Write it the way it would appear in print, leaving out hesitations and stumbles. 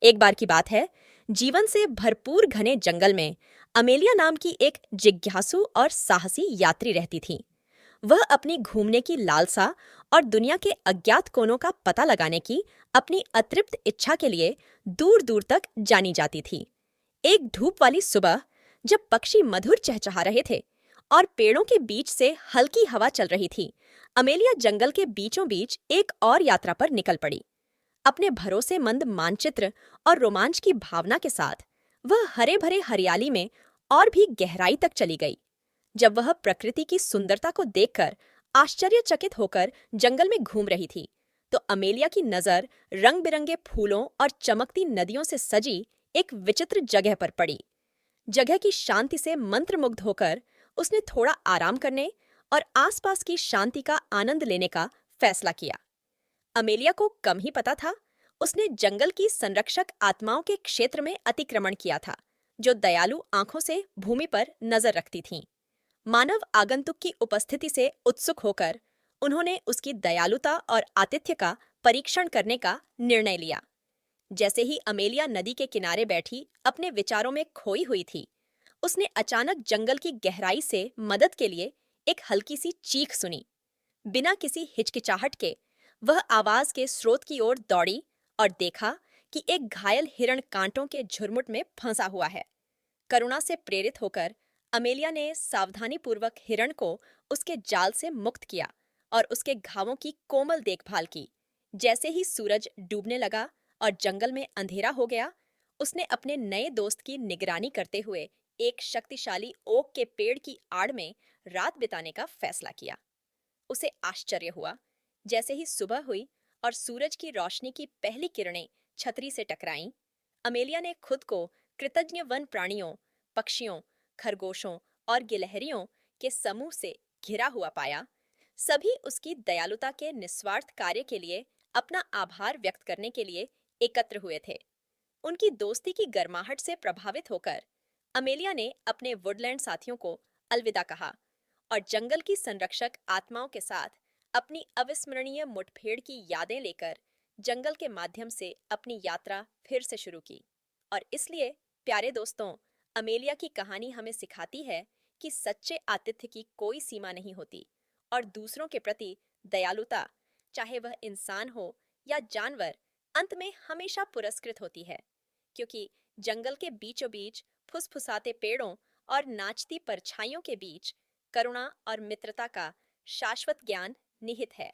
एक बार की बात है, जीवन से भरपूर घने जंगल में अमेलिया नाम की एक जिज्ञासु और साहसी यात्री रहती थी। वह अपनी घूमने की लालसा और दुनिया के अज्ञात कोनों का पता लगाने की अपनी अतृप्त इच्छा के लिए दूर दूर तक जानी जाती थी। एक धूप वाली सुबह, जब पक्षी मधुर चहचहा रहे थे और पेड़ों के बीच से हल्की हवा चल रही थी, अमेलिया जंगल के बीचों बीच एक और यात्रा पर निकल पड़ी। अपने भरोसेमंद मानचित्र और रोमांच की भावना के साथ वह हरे भरे हरियाली में और भी गहराई तक चली गई। जब वह प्रकृति की सुंदरता को देखकर आश्चर्यचकित होकर जंगल में घूम रही थी, तो अमेलिया की नजर रंग बिरंगे फूलों और चमकती नदियों से सजी एक विचित्र जगह पर पड़ी। जगह की शांति से मंत्रमुग्ध होकर उसने थोड़ा आराम करने और आसपास की शांति का आनंद लेने का फैसला किया। अमेलिया को कम ही पता था, उसने जंगल की संरक्षक आत्माओं के क्षेत्र में अतिक्रमण किया था, जो दयालु आंखों से भूमि पर नजर रखती थीं। मानव आगंतुक की उपस्थिति से उत्सुक होकर उन्होंने उसकी दयालुता और आतिथ्य का परीक्षण करने का निर्णय लिया। जैसे ही अमेलिया नदी के किनारे बैठी अपने विचारों में खोई हुई थी, उसने अचानक जंगल की गहराई से मदद के लिए एक हल्की सी चीख सुनी। बिना किसी हिचकिचाहट के वह आवाज के स्रोत की ओर दौड़ी और देखा कि एक घायल हिरण कांटों के झुरमुट में फंसा हुआ है। करुणा से प्रेरित होकर अमेलिया ने सावधानीपूर्वक हिरण को उसके जाल से मुक्त किया और उसके घावों की कोमल देखभाल की। जैसे ही सूरज डूबने लगा और जंगल में अंधेरा हो गया, उसने अपने नए दोस्त की निगरानी करते हुए एक शक्तिशाली ओक के पेड़ की आड़ में रात बिताने का फैसला किया। उसे आश्चर्य हुआ, जैसे ही सुबह हुई और सूरज की रोशनी की पहली किरणें छतरी से टकराईं, अमेलिया ने खुद को कृतज्ञ वन प्राणियों, पक्षियों, खरगोशों और गिलहरियों के समूह से घिरा हुआ पाया। सभी उसकी दयालुता के निस्वार्थ कार्य के लिए अपना आभार व्यक्त करने के लिए एकत्र हुए थे। उनकी दोस्ती की गर्माहट से प्रभावित होकर अमेलिया ने अपने वुडलैंड साथियों को अलविदा कहा और जंगल की संरक्षक आत्माओं के साथ अपनी अविस्मरणीय मुठभेड़ की यादें लेकर जंगल के माध्यम से अपनी यात्रा फिर से शुरू की। और इसलिए प्यारे दोस्तों, अमेलिया की कहानी हमें सिखाती है कि सच्चे आतिथ्य की कोई सीमा नहीं होती और दूसरों के प्रति दयालुता, चाहे वह इंसान हो या जानवर, अंत में हमेशा पुरस्कृत होती है, क्योंकि जंगल के बीचों बीच फुसफुसाते पेड़ों और नाचती परछाइयों के बीच करुणा और मित्रता का शाश्वत ज्ञान निहित है।